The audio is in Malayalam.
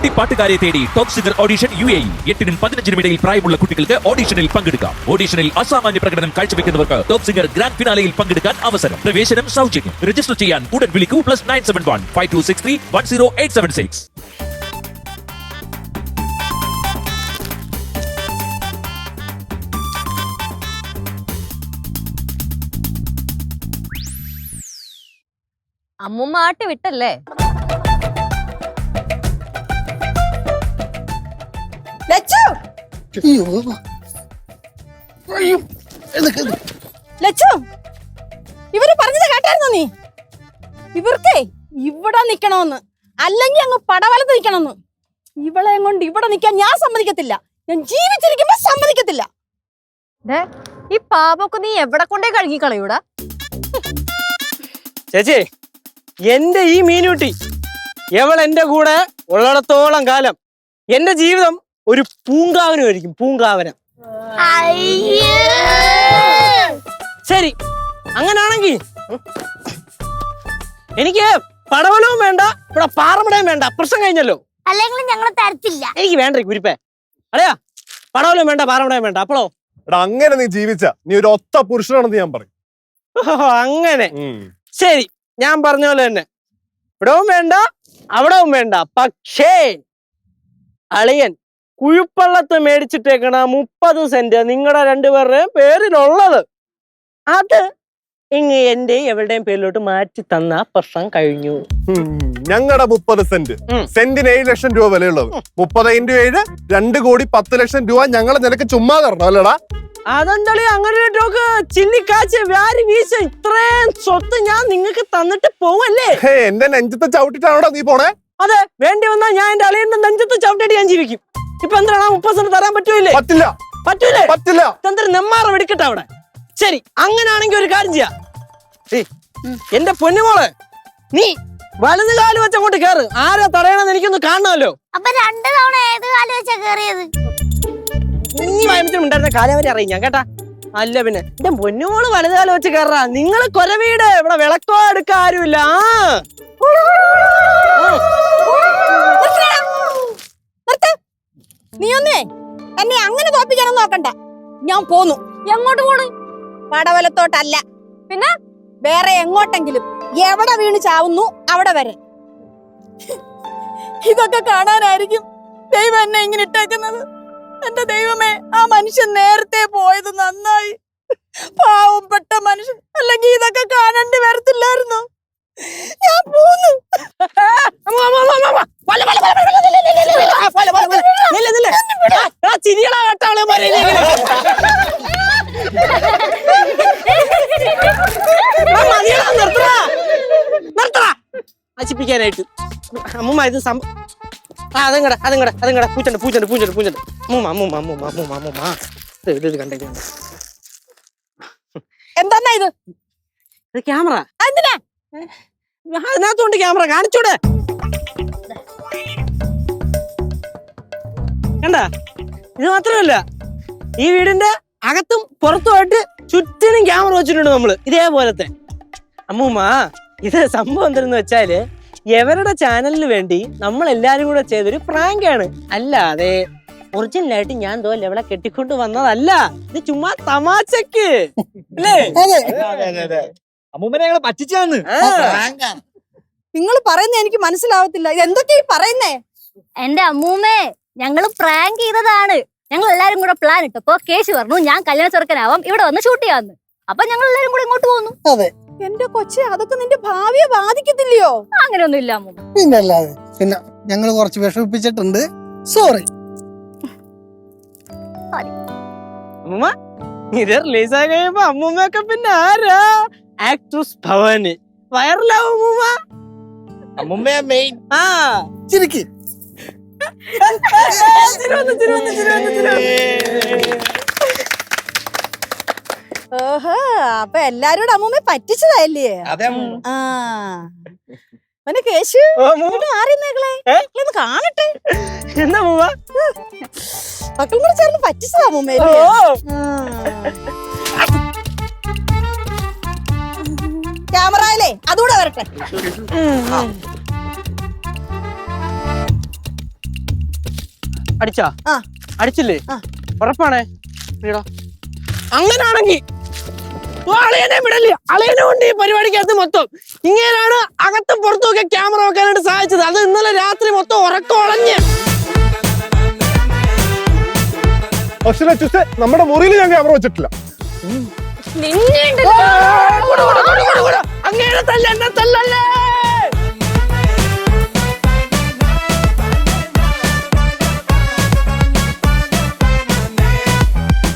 കുട്ടിപ്പാട്ടുകാരെ തേടി ടോപ്പ് സിംഗർ ഓഡിഷൻ UAE 8-നും 15-നും ഇടയിൽ പ്രായമുള്ള കുട്ടികൾക്ക് ഓഡിഷനിൽ പങ്കെടുക്കാം. ഓഡിഷനിൽ അസാമാന്യ പ്രകടനം കാഴ്ചവെക്കുന്നവർക്ക് ടോപ്പ് സിംഗർ ഗ്രാൻഡ് ഫിനാലയിൽ പങ്കെടുക്കാൻ അവസരം. പ്രവേശനം സൗജന്യം. രജിസ്റ്റർ ചെയ്യാൻ ഉടൻ വിളിക്കൂ +971 5263 10876. അമ്മുമ്മ ആട്ടി വിട്ടല്ലേ? ലച്ചു ഇവര് പറഞ്ഞത് കേട്ടായിരുന്നോ നീ? ഇവർക്കേ ഇവിടെ നിക്കണോന്ന്, അല്ലെങ്കിൽ അങ്ങ് പടവലത്ത് നിക്കണമെന്ന്. ഇവളെ കൊണ്ട് ഇവിടെ നിക്കാൻ ഞാൻ സമ്മതിക്കത്തില്ല. ഞാൻ ജീവിച്ചിരിക്കുമ്പോ സമ്മതിക്കത്തില്ല. ഈ പാപൊക്കെ നീ എവിടെ കൊണ്ടേ കഴുകി കളയൂടാ? ചേച്ചി, എന്റെ ഈ മീനൂട്ടി എവൾ എന്റെ കൂടെ ഉള്ളിടത്തോളം കാലം എന്റെ ജീവിതം ഒരു പൂങ്കാവനമായിരിക്കും. പൂങ്കാവനം. ശരി, അങ്ങനാണെങ്കിൽ എനിക്ക് പടവലവും വേണ്ട, ഇവിടെ പാറമടയും വേണ്ട. പ്രശ്നം കഴിഞ്ഞല്ലോ. അല്ലെങ്കിൽ ഞങ്ങൾ തരത്തില്ല. എനിക്ക് വേണ്ട കുരിപ്പേ. അടയാ, പടവലവും വേണ്ട, പാറമടയും വേണ്ട. അപ്പോഴോ അങ്ങനെ നീ ജീവിച്ച നീ ഒരു ഒത്ത പുരുഷനാണെന്ന് ഞാൻ പറയും. അങ്ങനെ ശരി, ഞാൻ പറഞ്ഞ പോലെ തന്നെ ഇവിടവും വേണ്ട, അവിടവും വേണ്ട. പക്ഷേ അളിയൻ കുഴിപ്പള്ളത്ത് മേടിച്ചിട്ടേക്കണ 30 സെന്റ് നിങ്ങളുടെ രണ്ടുപേരുടെയും പേരിലുള്ളത് അത് ഇങ്ങ് എന്റെ എവരുടെയും പേരിലോട്ട് മാറ്റി തന്ന പ്രശ്നം കഴിഞ്ഞു. ഞങ്ങളുടെ 30 സെന്റ് സെന്റിന് 7 ലക്ഷം രൂപ വിലയുള്ളത്. 30 × 7 2,10,00,000 രൂപ ഞങ്ങളെ നിനക്ക് ചുമ്മാ തരണം അല്ലടാ? അതെന്താ അങ്ങനെ ചില്ലിക്കാച്ച് വ്യാരി വീശ ഇത്രയും സ്വത്ത് ഞാൻ നിങ്ങൾക്ക് തന്നിട്ട് പോവല്ലേ? എന്റെ നെഞ്ചത്തെ ചവിട്ടിട്ടാണോടാ നീ പോണേ? അതെ, വേണ്ടി വന്നാൽ ഞാൻ എന്റെ അളിയന്റെ നെഞ്ചത്ത് ചവിട്ടിട്ട് ഞാൻ ജീവിക്കും. ഇപ്പൊ എന്താണ് 30 സെന്റ് തരാൻ പറ്റൂലേ? പറ്റില്ല. പറ്റൂലേ? പറ്റില്ല. എന്തൊരു നെമ്മാറ വെടിക്കട്ടെ അവിടെ. ശരി, അങ്ങനാണെങ്കിൽ ഒരു കാര്യം ചെയ്യാം. എന്റെ പൊന്നുമോളെ, നീ വലത് കാല് വെച്ച് അങ്ങോട്ട് കേറ്. ആരാ തടയണമെന്ന് എനിക്കൊന്ന് കാണണമല്ലോ. അപ്പൊ 2 തവണ ഏത് കാല് വെച്ചാ കേറിയത്? നീ വയമ്പത്തിനുണ്ടായിരുന്ന കാലവരെ അറിയാം കേട്ടാ. അല്ല പിന്നെ എന്റെ പൊന്നുമോള് വലത് കാലം വെച്ച് കയറാ. നിങ്ങള് കൊരവീട് ഇവിടെ വിളക്കോ എടുക്കാൻ ആരുമില്ല. നീ ഒന്നേ എന്നെ അങ്ങനെ തോപ്പിക്കാനൊന്നും നോക്കണ്ട. ഞാൻ പോന്നു. എങ്ങോട്ട് പോണ്? പടവലത്തോട്ടല്ല, പിന്നെ വേറെ എങ്ങോട്ടെങ്കിലും. എവിടെ വീണ് ചാവുന്നു അവിടെ വരെ. ഇതൊക്കെ കാണാനായിരിക്കും ദൈവം എന്നെ ഇങ്ങനെ ഇട്ടേക്കുന്നത്. എന്റെ ദൈവമേ, ആ മനുഷ്യൻ നേരത്തെ പോയത് നന്നായി. പാവപ്പെട്ട മനുഷ്യൻ, അല്ലെങ്കിൽ ഇതൊക്കെ കാണേണ്ടി വരത്തില്ലായിരുന്നു. ഞാൻ പോന്നു. നശിപ്പിക്കാനായിട്ട് അമ്മൂമ്മ ഇത് അതങ്ങടെ പൂച്ചണ്ട് അമ്മൂമ്മ ഇത് കണ്ടേ. എന്താ ഇത്? ഇത് ക്യാമറ. എന്തിനാ? അതിനകത്തോണ്ട് ക്യാമറ കാണിച്ചൂടെ? കണ്ട, ഇത് മാത്രമല്ല, ഈ വീടിന്റെ അകത്തും പുറത്തുമായിട്ട് ചുറ്റിനും ക്യാമറ വെച്ചിട്ടുണ്ട് നമ്മള് ഇതേപോലത്തെ. അമ്മൂമ്മ, ഇത് സംഭവം എന്തെന്ന് വെച്ചാല് എവരുടെ ചാനലിന് വേണ്ടി നമ്മൾ എല്ലാരും കൂടെ ചെയ്തൊരു പ്രാങ്കാണ്. അല്ലാതെ ഒറിജിനലായിട്ട് ഞാൻ തോലെ കെട്ടിക്കൊണ്ട് വന്നതല്ല. ഇത് ചുമ്മാ തമാശക്ക് അല്ലേ? അമ്മൂമ്മനെ ഞങ്ങളെ പറ്റിച്ചാന്ന്. നിങ്ങൾ പറയുന്നത് എനിക്ക് മനസ്സിലാവത്തില്ല. ഇത് എന്തൊക്കെയാ പറയുന്നേ? എന്റെ അമ്മൂമ്മേ, ഞങ്ങള് പ്രാങ്ക് ചെയ്തതാണ്. ഞങ്ങൾ എല്ലാരും കൂടെ പ്ലാൻ ഇട്ടപ്പോ കേശു പറഞ്ഞു ഞാൻ കല്യാണ ചെറുക്കനാവാം, ഇവിടെ വന്ന് ഷൂട്ട് ചെയ്യാന്ന്. അപ്പൊ ഞങ്ങൾ എല്ലാരും കൂടെ ഇങ്ങോട്ട് പോന്നു. എന്റെ കൊച്ചെ, അതൊക്കെ നിന്റെ ഭാവിയെ ബാധിക്കത്തില്ലയോ? അങ്ങനെയൊന്നും ഇല്ല അമ്മൂമ്മ. പിന്നല്ലാതെ. പിന്നെ ഞങ്ങൾ കുറച്ച് വിഷമിപ്പിച്ചിട്ടുണ്ട്. സോറി. അമ്മൂമ്മ, ഇത് റിലീസായി കഴിയുമ്പോ അമ്മൂമ്മയൊക്കെ പിന്നെ ആരാ? ആക്ട്രസ് ഭവാനി. വൈറലാവും അമ്മൂമ്മ. അമ്മൂമ്മയാ മെയിൻ. ആ, ചിരിക്ക്. ഓഹോ, അപ്പൊ എല്ലാരോടും അമ്മൂമ്മ പറ്റിച്ചതല്ലേ? അതെ. ആ, പിന്നെ കേശു ആരെന്നേക്കളെ കാണട്ടെ. എന്താ അമ്മൂമ്മ? മക്കളും കൂടെ ചേർന്ന് പറ്റിച്ചതാ അമ്മൂമ്മ. ക്യാമറയിലേ അതുകൂടെ വരട്ടെ. അടിച്ചാ ആ. അടിച്ചില്ലേ ആ. ഉറപ്പാണേ അങ്ങനാണെങ്കിൽ അളിയനെ വിടല്ലേ, അളിയനെ കൊണ്ട് ഈ പരിപാടിക്കകത്ത് മൊത്തം ഇങ്ങനെയാണ് അകത്തും പുറത്തും ഒക്കെ ക്യാമറ വെക്കാനായിട്ട് സാധിച്ചത്. അത് ഇന്നലെ രാത്രി മൊത്തം ഉറക്കം ഒളഞ്ഞ്. പക്ഷേ ലച്ചുസേ, നമ്മുടെ മുറിയിൽ ഞാൻ ക്യാമറ വെച്ചിട്ടില്ല. അങ്ങനെ തല്ല എന്നെ തല്ലല്ലേ.